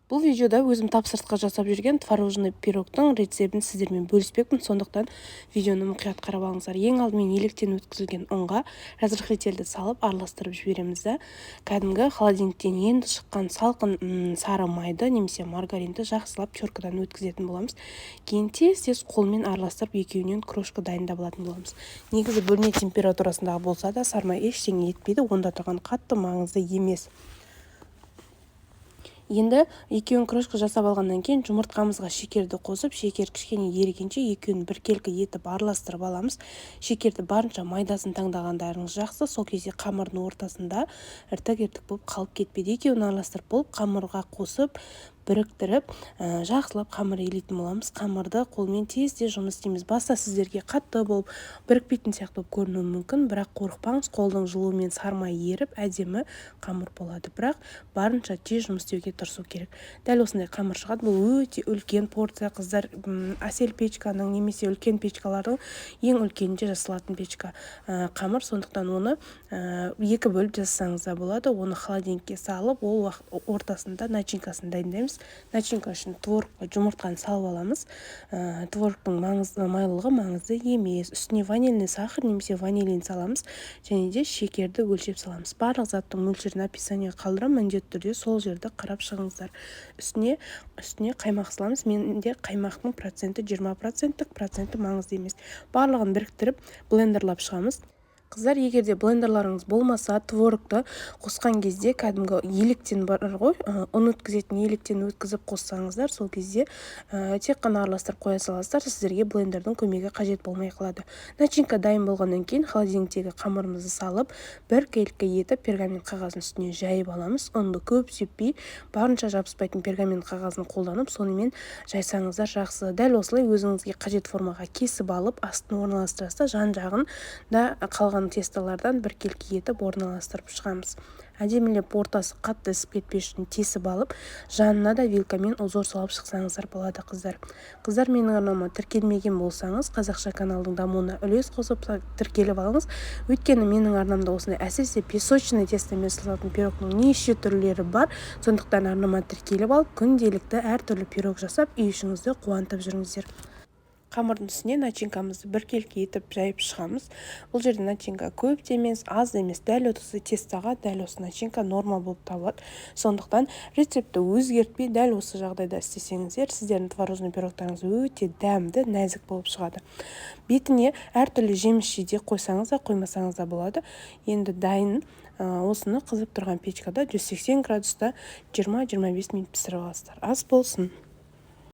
Бұл видеода өзім тапсырысқа жасап жүрген творожный пирогтың рецептін сіздермен бөліспекпін, сондықтан видеоны мұқият қарап алыңыздар. Ең алдымен електен өткізілген ұнға разрыхлительді салып араластырып жібереміз. Кәдімгі холодильниктен енді шыққан салқын сары майды немесе маргаринді жақсылап теркадан өткізетін боламыз. Кейін тез қолмен араластырып екеуінен крошка дайындап алатын боламыз. Негізі бөлме температурасындағы болса да сармай ештеңе етпейді, онда тұрған қатты маңызды емес. Енді екеуін крошка жасап алғаннан кейін жұмыртқамызға шекерді қосып, шекер кішкене ерігенше екеуін біркелкі етіп араластырып аламыз. Шекерді барынша майдасын таңдағандарыңыз жақсы, сол кезде қамырдың ортасында іртік-іртік болып қалып кетпейді. Екеуін араластырып болып қамырға қосып, біріктіріп, жақсылап қамыр елейтін боламыз. Қамырды қолмен тез жұмыс істейміз. Баста сіздерге қатты болып, бірікпейтін сияқты болып көрінуі мүмкін, бірақ қорықпаңыз, қолдың жылуымен сармай еріп, әдемі қамыр болады. Бірақ барынша тез жұмыс істеуге тырысу керек. Дәл осындай қамыр шығады. Бұл өте үлкен порция, қыздар. Әсел печканың немесе үлкен печкалардың ең үлкенінде жасалатын печка қамыр, сондықтан оны екі бөліп жасасаңыз да болады. Оны холодильникке салып, ол ортасында начинкасын дайындаймыз. Начинка үшін творог жұмыртқаны салып аламыз. Творогтың майлылығы маңызды емес. Үстіне ванильный сахар немесе ванилин саламыз, және де шекерді өлшеп саламыз. Барлық заттың мөлшерін описаниеге қалдырамын, міндетті түрде сол жерді қарап шығыңыздар. Үстіне қаймақ саламыз. Менде қаймақтың проценті 20%, маңызды емес. Барлығын біріктіріп блендерлап шығамыз. Қыздар, егерде блендерларыңыз болмаса, творогты қосқан кезде кәдімгі електен бар ғой, ұн өткізетін електен өткізіп қоссаңыздар, сол кезде тек қана араластырып қоя саласыздар, сіздерге блендердің көмегі қажет болмай қалады. Начинка дайын болғаннан кейін холодильниктегі қамырымызды салып, біркелкі етіп пергамент қағазын үстіне жайып аламыз. Ұнды көп сеппей, барынша жабыспайтын пергамент қағазын қолданып, сонымен жайсаңыздар жақсы. Дәл осылай өзіңізге қажет формаға кесіп алып, астын орналастырасыздар, жан-жағын да қалған тесталардан біркелкі етіп орналастырып шығамыз. Әдемілеп ортасы қатты ісіп кетпес үшін тесіп алып, жанына да вилкамен узор салып шықсаңыздар болады, қыздар. Қыздар, менің арнама тіркелмеген болсаңыз, қазақша каналдың дамуына үлес қосып тіркеліп алыңыз. Өйткені менің арнамда осындай әсіресе песочный тестомен жасалатын пирогтың неше түрлері бар. Сондықтан арнама тіркеліп алып, күнделікті әртүрлі пирог жасап, үй ішіңізді қуантып жүріңіздер. Қамырдың үстіне начинкамызды біркелкі етіп жайып шығамыз. Бұл жерде начинка көп те емес, аз емес. Дәл осы тестоға дәл осы начинка норма болып табылады. Сондықтан рецепті өзгертпей, дәл осы жағдайда істесеңіздер, сіздердің творожный пирогтарыңыз өте дәмді, нәзік болып шығады. Бетіне әртүрлі жеміс-жидек қойсаңыз да, қоймасаңыз да болады. Енді дайын. Осыны қызып тұрған печкада 180 градуста 20-25 минут пісіріп аласыздар. Ас болсын.